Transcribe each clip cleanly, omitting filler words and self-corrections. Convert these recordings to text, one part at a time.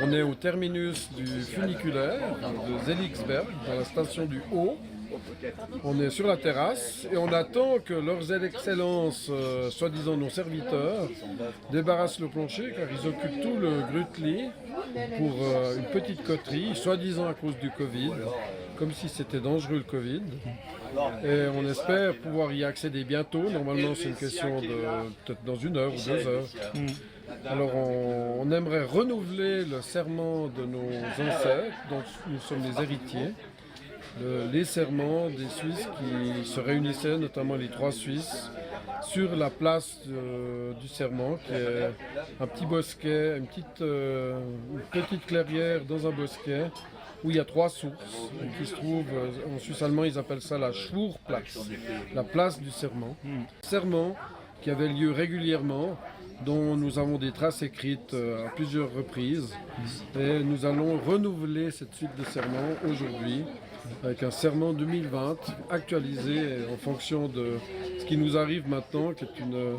On est au terminus du funiculaire de Seligsberg, dans la station du Haut. On est sur la terrasse et on attend que leurs excellences, soi-disant nos serviteurs, débarrassent le plancher car ils occupent tout le Grütli pour une petite coterie, soi-disant à cause du Covid, comme si c'était dangereux le Covid. Et on espère pouvoir y accéder bientôt. Normalement, c'est une question de peut-être dans 1 heure ou 2 heures. Alors, on aimerait renouveler le serment de nos ancêtres, dont nous sommes les héritiers. Les serments des Suisses qui se réunissaient, notamment les 3 Suisses, sur la place du serment, qui est un petit bosquet, une petite clairière dans un bosquet, où il y a 3 sources, qui se trouvent, en suisse allemand ils appellent ça la Schwurplatz, la place du serment. Serment qui avait lieu régulièrement, dont nous avons des traces écrites à plusieurs reprises. Et nous allons renouveler cette suite de serments aujourd'hui, avec un serment 2020 actualisé en fonction de ce qui nous arrive maintenant, qui est une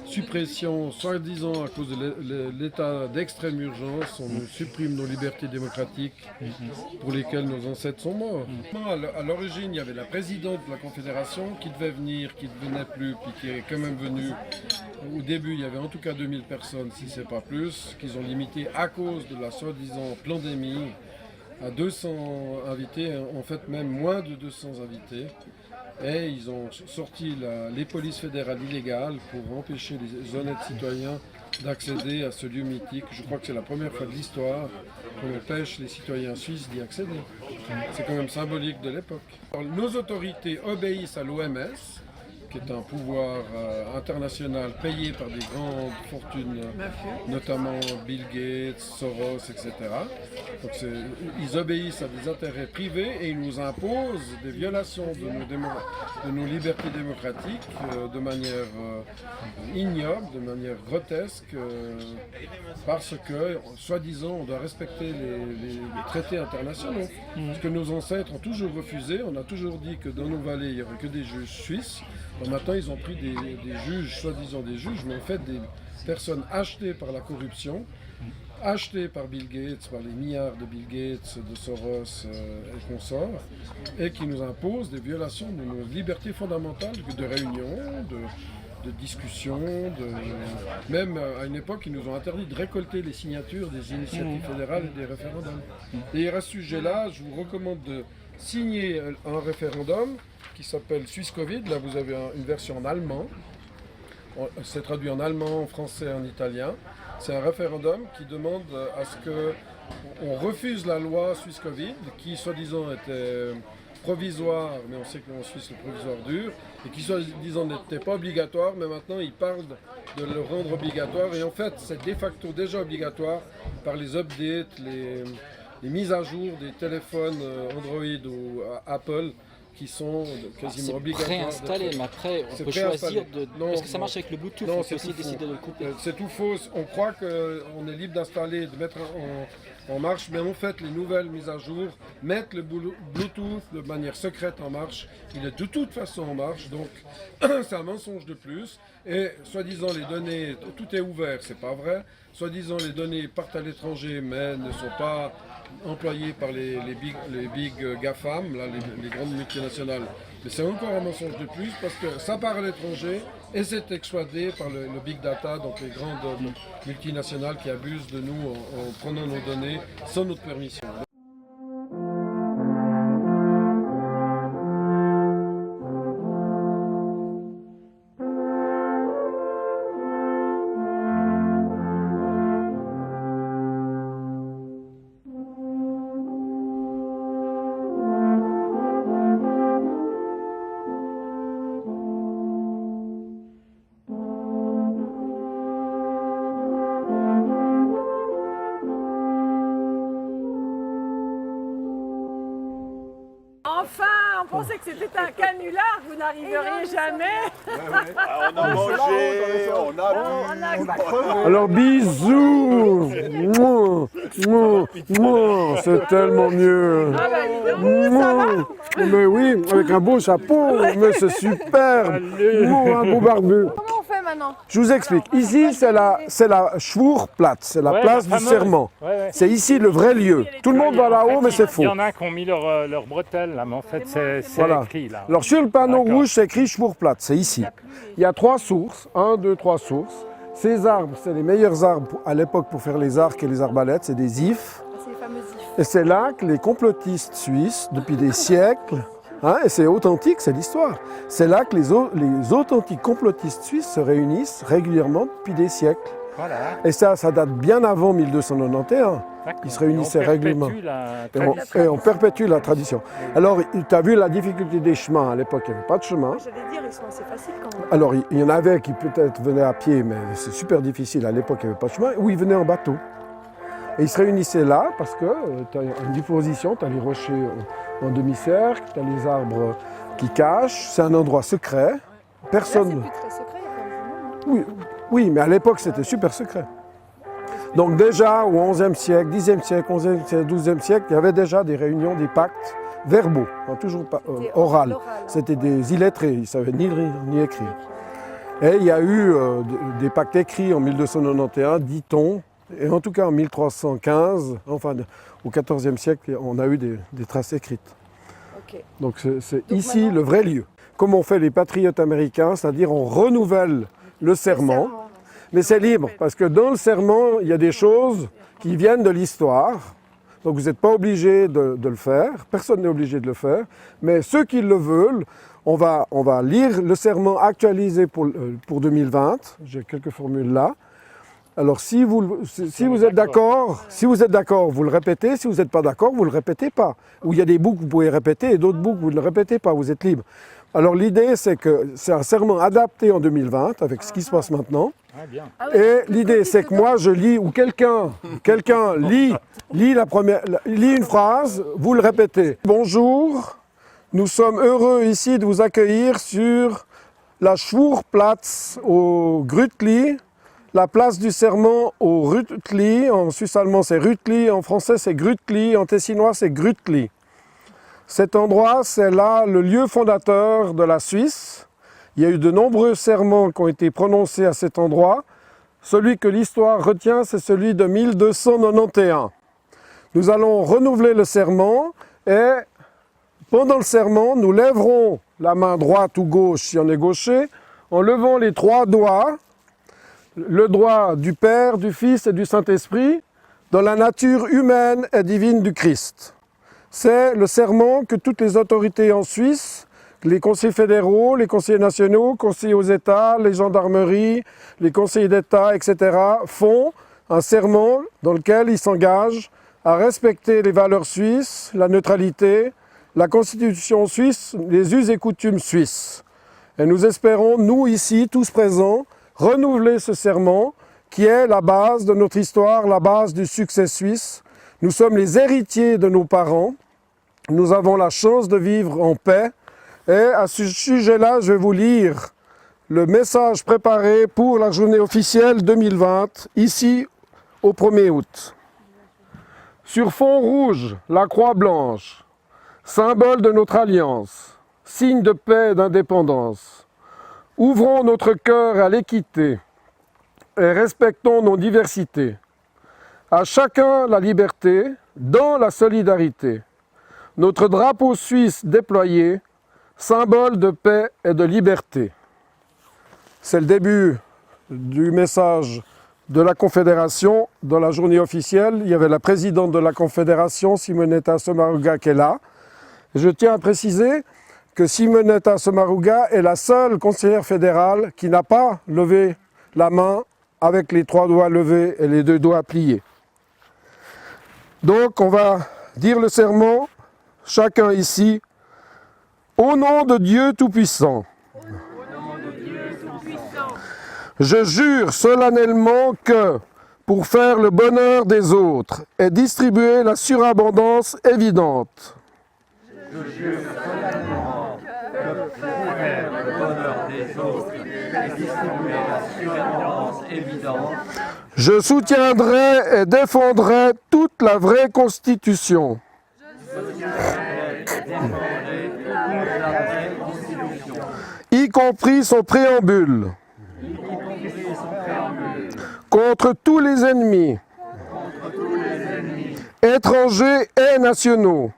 suppression, soi-disant à cause de l'état d'extrême urgence. On nous supprime nos libertés démocratiques pour lesquelles nos ancêtres sont morts. À l'origine, il y avait la présidente de la Confédération qui devait venir, qui ne venait plus, puis qui est quand même venue. Au début, il y avait en tout cas 2000 personnes, si ce n'est pas plus, qu'ils ont limité à cause de la soi-disant pandémie à 200 invités, en fait même moins de 200 invités. Et ils ont sorti les polices fédérales illégales pour empêcher les honnêtes citoyens d'accéder à ce lieu mythique. Je crois que c'est la première fois de l'histoire qu'on empêche les citoyens suisses d'y accéder. C'est quand même symbolique de l'époque. Nos autorités obéissent à l'OMS, qui est un pouvoir international payé par des grandes fortunes, notamment Bill Gates, Soros, etc. Donc ils obéissent à des intérêts privés et ils nous imposent des violations de nos libertés démocratiques de manière ignoble, de manière grotesque, parce que, soi-disant, on doit respecter les traités internationaux. Ce que nos ancêtres ont toujours refusé. On a toujours dit que dans nos vallées, il n'y aurait que des juges suisses. Maintenant, ils ont pris des juges, soi-disant des juges, mais en fait des personnes achetées par la corruption, achetées par Bill Gates, par les milliards de Bill Gates, de Soros et consorts, et qui nous imposent des violations de nos libertés fondamentales de réunion, de discussion, même à une époque, ils nous ont interdit de récolter les signatures des initiatives fédérales et des référendums. Et à ce sujet-là, je vous recommande de signer un référendum qui s'appelle Suisse Covid. Là, vous avez une version en allemand. C'est traduit en allemand, en français, en italien. C'est un référendum qui demande à ce qu'on refuse la loi Suisse Covid, qui soi-disant était provisoire, mais on sait qu'en Suisse le provisoire dure, et qui soi-disant n'était pas obligatoire, mais maintenant ils parlent de le rendre obligatoire, et en fait c'est de facto déjà obligatoire par les updates, les mises à jour des téléphones Android ou Apple, qui sont quasiment obligatoires. C'est préinstallé, mais après on peut choisir de... Est-ce que ça marche avec le Bluetooth? Non, on peut aussi décider de le couper. C'est tout faux. On croit qu'on est libre d'installer, de mettre en marche, mais en fait les nouvelles mises à jour mettent le Bluetooth de manière secrète en marche. Il est de toute façon en marche, donc c'est un mensonge de plus. Et soi-disant les données, tout est ouvert, c'est pas vrai. Soi-disant les données partent à l'étranger, mais ne sont pas employés par les big GAFAM, là, les grandes multinationales. Mais c'est encore un mensonge de plus parce que ça part à l'étranger et c'est exploité par le big data, donc les grandes multinationales qui abusent de nous en prenant nos données sans notre permission. Enfin, on pensait que c'était un canular, vous n'arriveriez jamais. On a mangé, on a bu. Alors bisous, c'est tellement mieux. Ah bah dis donc, ça va? Mais oui, avec un beau chapeau, mais c'est super. Un beau barbu. Comment on fait maintenant? Je vous explique. Ici, c'est la Schwurplatz, c'est la place du serment. C'est ici le vrai lieu. Tout le monde va là-haut, mais c'est faux. Il y en a qui ont mis leur bretelle là, mais en fait c'est Voilà. écrit là. Alors sur le panneau rouge, c'est écrit Schwurplatz, c'est ici. Il y a 3 sources, 1, 2, 3 sources. Ces arbres, c'est les meilleurs arbres à l'époque pour faire les arcs et les arbalètes, c'est des ifs. C'est les fameux ifs. Et c'est là que les complotistes suisses, depuis des siècles, et c'est authentique, c'est l'histoire, c'est là que les authentiques complotistes suisses se réunissent régulièrement depuis des siècles. Voilà. Et ça date bien avant 1291. Ils se réunissaient régulièrement. Et on perpétue la tradition. Alors, tu as vu la difficulté des chemins. À l'époque, il n'y avait pas de chemin. J'allais dire, ils sont assez faciles quand même. Alors, il y en avait qui peut-être venaient à pied, mais c'est super difficile. À l'époque, il n'y avait pas de chemin. Ou ils venaient en bateau. Et ils se réunissaient là parce que tu as une disposition, tu as les rochers en demi-cercle, tu as les arbres qui cachent. C'est un endroit secret. Personne. Là, c'est plus très secret, il y a quand même du monde. Oui, mais à l'époque, c'était super secret. Donc déjà, au XIe siècle, Xe siècle, XIe siècle, XIIe siècle, il y avait déjà des réunions, des pactes verbaux, toujours pas oral. C'était des illettrés, ils ne savaient ni lire ni écrire. Et il y a eu des pactes écrits en 1291, dit-on, et en tout cas en 1315, enfin au XIVe siècle, on a eu des traces écrites. Okay. Donc c'est ici le vrai lieu. Comme on fait les patriotes américains, c'est-à-dire on renouvelle le serment. Mais c'est libre, parce que dans le serment, il y a des choses qui viennent de l'histoire. Donc vous n'êtes pas obligé de le faire, personne n'est obligé de le faire. Mais ceux qui le veulent, on va lire le serment actualisé pour 2020. J'ai quelques formules là. Alors si vous êtes d'accord, vous le répétez. Si vous n'êtes pas d'accord, vous ne le répétez pas. Ou il y a des bouts que vous pouvez répéter et d'autres bouts que vous ne répétez pas, vous êtes libre. Alors l'idée, c'est que c'est un serment adapté en 2020, avec ce qui se passe maintenant. Ah, bien. Et l'idée, c'est que moi, je lis, ou quelqu'un lit une phrase, vous le répétez. Bonjour, nous sommes heureux ici de vous accueillir sur la Schwurplatz au Grütli, la place du serment au Rütli. En suisse allemand, c'est Rütli, en français, c'est Grütli, en tessinois, c'est Grütli. Cet endroit, c'est là le lieu fondateur de la Suisse. Il y a eu de nombreux serments qui ont été prononcés à cet endroit. Celui que l'histoire retient, c'est celui de 1291. Nous allons renouveler le serment et pendant le serment, nous lèverons la main droite ou gauche si on est gaucher, en levant les 3 doigts, le doigt du Père, du Fils et du Saint-Esprit, dans la nature humaine et divine du Christ. C'est le serment que toutes les autorités en Suisse, les conseillers fédéraux, les conseillers nationaux, conseillers aux États, les gendarmeries, les conseillers d'État, etc. font un serment dans lequel ils s'engagent à respecter les valeurs suisses, la neutralité la Constitution suisse, les us et coutumes suisses. Et nous espérons, nous ici, tous présents, renouveler ce serment qui est la base de notre histoire, la base du succès suisse. Nous sommes les héritiers de nos parents. Nous avons la chance de vivre en paix. Et à ce sujet-là, je vais vous lire le message préparé pour la journée officielle 2020, ici au 1er août. Sur fond rouge, la croix blanche, symbole de notre alliance, signe de paix et d'indépendance. Ouvrons notre cœur à l'équité et respectons nos diversités. À chacun la liberté, dans la solidarité. Notre drapeau suisse déployé, symbole de paix et de liberté. C'est le début du message de la Confédération dans la journée officielle. Il y avait la présidente de la Confédération, Simonetta Sommaruga, qui est là. Je tiens à préciser que Simonetta Sommaruga est la seule conseillère fédérale qui n'a pas levé la main avec les 3 doigts levés et les 2 doigts pliés. Donc on va dire le serment, chacun ici, au nom de Dieu Tout-Puissant. Je jure solennellement que, pour faire le bonheur des autres et distribuer la surabondance évidente, Je jure solennellement que pour faire le bonheur des autres et distribuer la surabondance évidente, je soutiendrai et défendrai toute la vraie Constitution, y compris son préambule, contre tous les ennemis, étrangers et nationaux,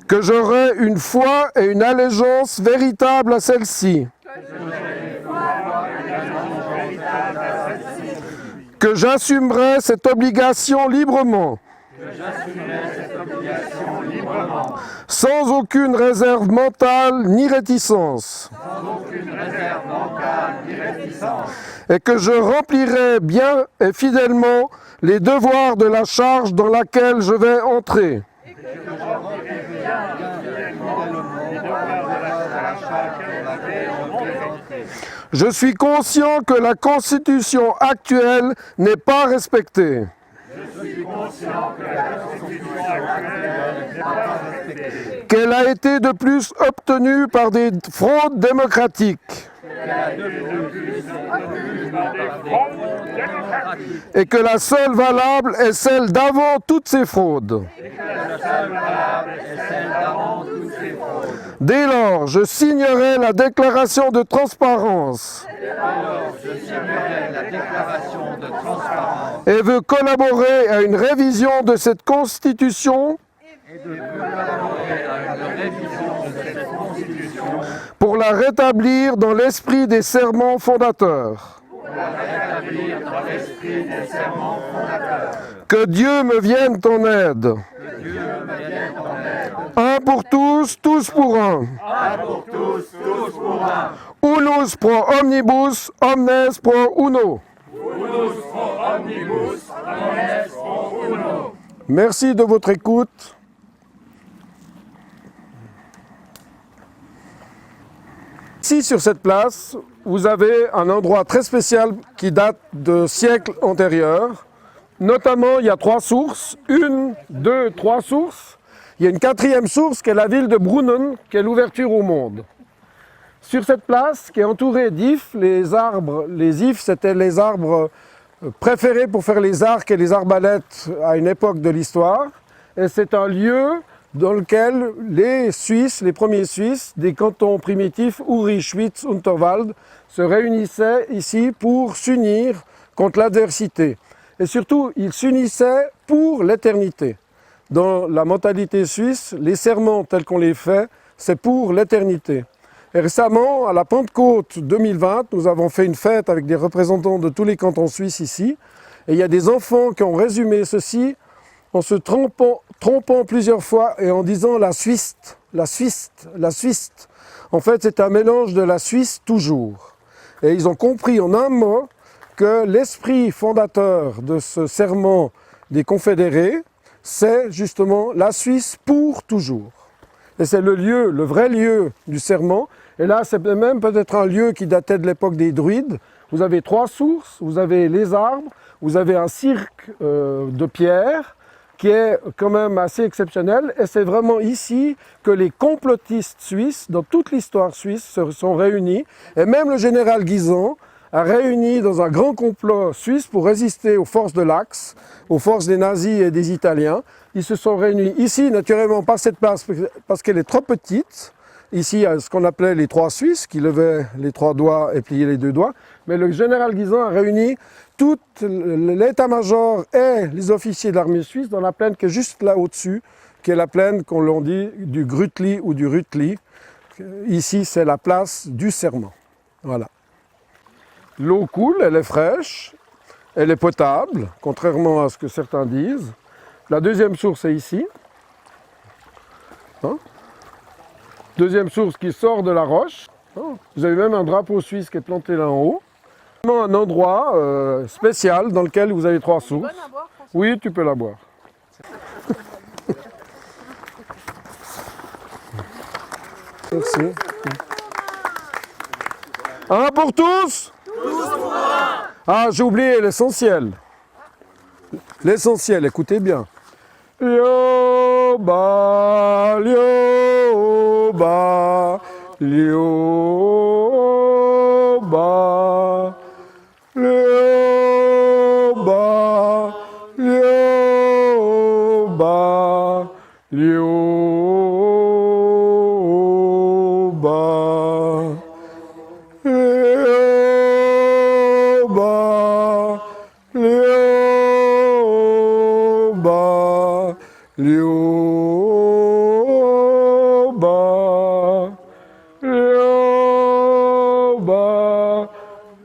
que j'aurai une foi et une allégeance véritable à celle-ci, que j'assumerai cette obligation librement, sans aucune réserve mentale ni réticence, et que je remplirai bien et fidèlement les devoirs de la charge dans laquelle je vais entrer. Je suis conscient que la Constitution actuelle n'est pas respectée. Qu'elle a été de plus obtenue par des fraudes démocratiques. Et que la seule valable est celle d'avant toutes ces fraudes. Dès lors, je signerai la déclaration de transparence et veux collaborer à une révision de cette Constitution pour la rétablir dans l'esprit des serments fondateurs. Que Dieu me vienne en aide. Un pour tous, tous pour un. Unus pro omnibus, omnes pro uno. Merci de votre écoute. Ici, sur cette place, vous avez un endroit très spécial qui date de siècles antérieurs. Notamment, il y a 3 sources. 1, 2, 3 sources. Il y a une 4e source qui est la ville de Brunnen, qui est l'ouverture au monde. Sur cette place, qui est entourée d'ifs, les ifs, c'était les arbres préférés pour faire les arcs et les arbalètes à une époque de l'histoire. Et c'est un lieu dans lequel les Suisses, les premiers Suisses, des cantons primitifs, Uri, Schwyz, Unterwald, se réunissaient ici pour s'unir contre l'adversité. Et surtout, ils s'unissaient pour l'éternité. Dans la mentalité suisse, les serments tels qu'on les fait, c'est pour l'éternité. Et récemment, à la Pentecôte 2020, nous avons fait une fête avec des représentants de tous les cantons suisses ici. Et il y a des enfants qui ont résumé ceci en se trompant plusieurs fois et en disant la Suisse, la Suisse, la Suisse. En fait, c'est un mélange de la Suisse toujours. Et ils ont compris en un mot que l'esprit fondateur de ce serment des confédérés, c'est justement la Suisse pour toujours. Et c'est le lieu, le vrai lieu du serment. Et là, c'est même peut-être un lieu qui datait de l'époque des druides. Vous avez 3 sources, vous avez les arbres, vous avez un cirque de pierre qui est quand même assez exceptionnel. Et c'est vraiment ici que les complotistes suisses, dans toute l'histoire suisse, se sont réunis. Et même le général Guisan a réuni dans un grand complot suisse pour résister aux forces de l'Axe, aux forces des nazis et des Italiens. Ils se sont réunis ici, naturellement, pas cette place parce qu'elle est trop petite. Ici, il y a ce qu'on appelait les 3 Suisses, qui levaient les 3 doigts et pliaient les 2 doigts. Mais le général Guisan a réuni tout l'état-major et les officiers de l'armée suisse dans la plaine qui est juste là au-dessus, qui est la plaine, qu'on l'on dit, du Grütli ou du Rütli. Ici, c'est la place du serment. Voilà. L'eau coule, elle est fraîche, elle est potable, contrairement à ce que certains disent. La deuxième source est ici. Hein? Deuxième source qui sort de la roche. Vous avez même un drapeau suisse qui est planté là en haut. Un endroit spécial dans lequel vous avez 3 sources. Bonne à boire, François. Oui, tu peux la boire. Merci. Un pour tous? Tous pour un. Ah, j'ai oublié l'essentiel. L'essentiel, écoutez bien. Lioba, lioba, lioba, lioba, lioba, lioba, lioba, lioba, lioba, lioba,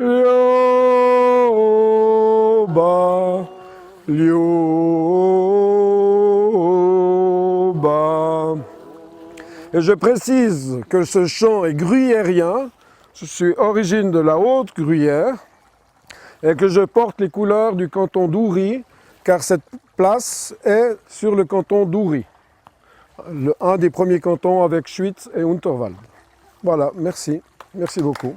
lioba, lioba. Et je précise que ce chant est gruyérien. Je suis origine de la Haute-Gruyère et que je porte les couleurs du canton d'Uri, car cette place est sur le canton d'Uri, un des premiers cantons avec Schwyz et Unterwald. Voilà, merci. Merci beaucoup.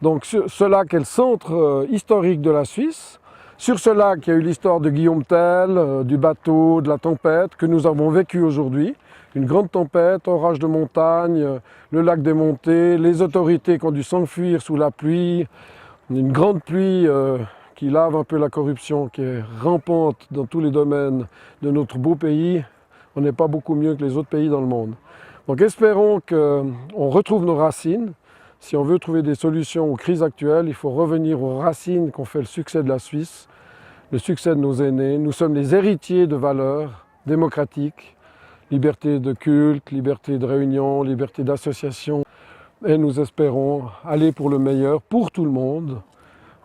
Donc ce lac est le centre historique de la Suisse. Sur ce lac, il y a eu l'histoire de Guillaume Tell, du bateau, de la tempête que nous avons vécue aujourd'hui. Une grande tempête, orage de montagne, le lac démonté, les autorités qui ont dû s'enfuir sous la pluie, une grande pluie qui lave un peu la corruption, qui est rampante dans tous les domaines de notre beau pays. On n'est pas beaucoup mieux que les autres pays dans le monde. Donc espérons qu'on retrouve nos racines. Si on veut trouver des solutions aux crises actuelles, il faut revenir aux racines qui ont fait le succès de la Suisse, le succès de nos aînés. Nous sommes les héritiers de valeurs démocratiques, liberté de culte, liberté de réunion, liberté d'association. Et nous espérons aller pour le meilleur, pour tout le monde.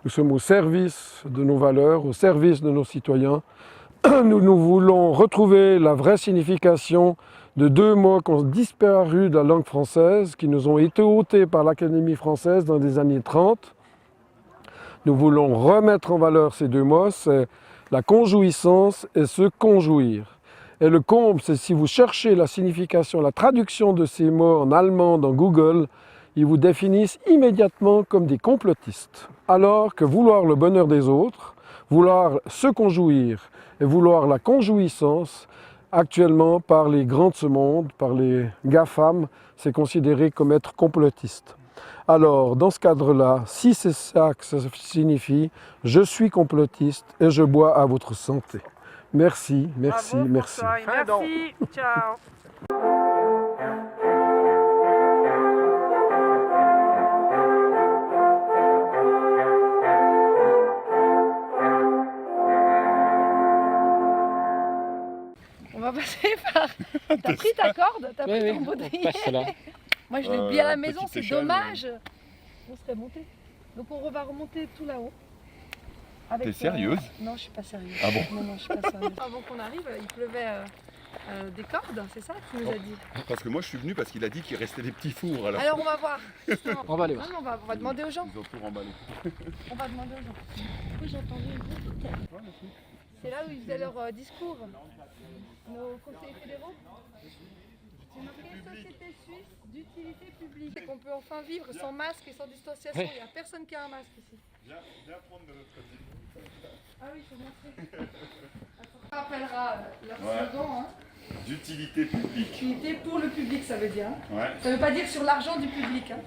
Nous sommes au service de nos valeurs, au service de nos citoyens. Nous voulons retrouver la vraie signification de 2 mots qui ont disparu de la langue française, qui nous ont été ôtés par l'Académie française dans les années 30. Nous voulons remettre en valeur ces 2 mots, c'est la conjouissance et se conjouir. Et le comble, c'est si vous cherchez la signification, la traduction de ces mots en allemand dans Google, ils vous définissent immédiatement comme des complotistes. Alors que vouloir le bonheur des autres, vouloir se conjouir et vouloir la conjouissance, actuellement par les grands de ce monde, par les GAFAM, c'est considéré comme être complotiste. Alors, dans ce cadre-là, si c'est ça que ça signifie, je suis complotiste et je bois à votre santé. Merci, merci, Bravo, merci. François, et merci. Ciao. On va passer par... T'as pris ta corde? T'as pris ton baudrier? On passe là. Moi je l'ai oublié à la maison, petite c'est échelle, dommage. On serait monté. Donc on va remonter tout là-haut. T'es sérieuse? Non, je suis pas sérieuse. Ah bon? Non, je suis pas sérieuse. Avant qu'on arrive, il pleuvait des cordes, c'est ça que tu nous as dit. Parce que moi je suis venu parce qu'il a dit qu'il restait des petits fours. Alors on va voir. On va aller voir. Non, on va demander aux gens. Ils ont tout remballé. On va demander aux gens. Oui, j'ai entendu une petite tête. C'est là où ils faisaient leur discours. Nos conseillers fédéraux. C'est marqué Société suisse d'utilité publique. C'est qu'on peut enfin vivre sans masque et sans distanciation. Ouais. Il n'y a personne qui a un masque ici. Viens prendre de notre côté. Ah oui, il faut montrer. On rappellera leur slogan. Hein. D'utilité publique. Utilité pour le public, ça veut dire. Hein. Ouais. Ça ne veut pas dire sur l'argent du public. Hein.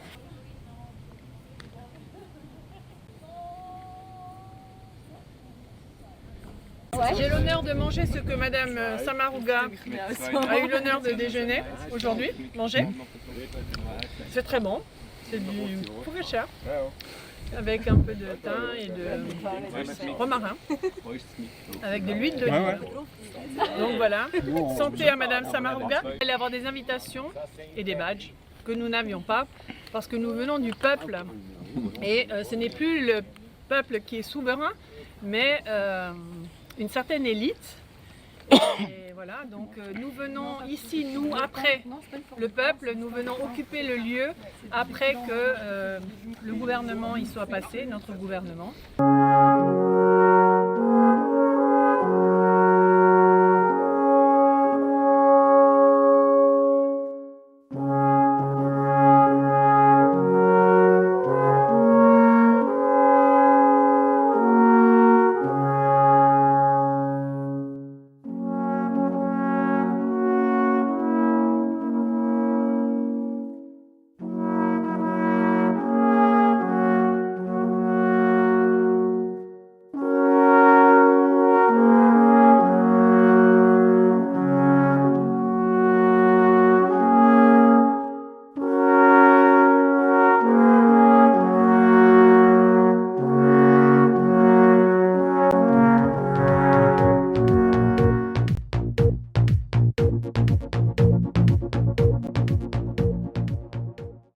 J'ai l'honneur de manger ce que Madame Samaruga a eu l'honneur de déjeuner aujourd'hui, manger. C'est très bon, c'est du poulet avec un peu de thym et de romarin, avec de l'huile d'olive. Donc voilà, santé à Madame Samaruga. Elle allait avoir des invitations et des badges que nous n'avions pas parce que nous venons du peuple et ce n'est plus le peuple qui est souverain, mais une certaine élite. Et voilà, donc nous venons ici, nous, après le peuple, nous venons occuper le lieu après que le gouvernement y soit passé, notre gouvernement.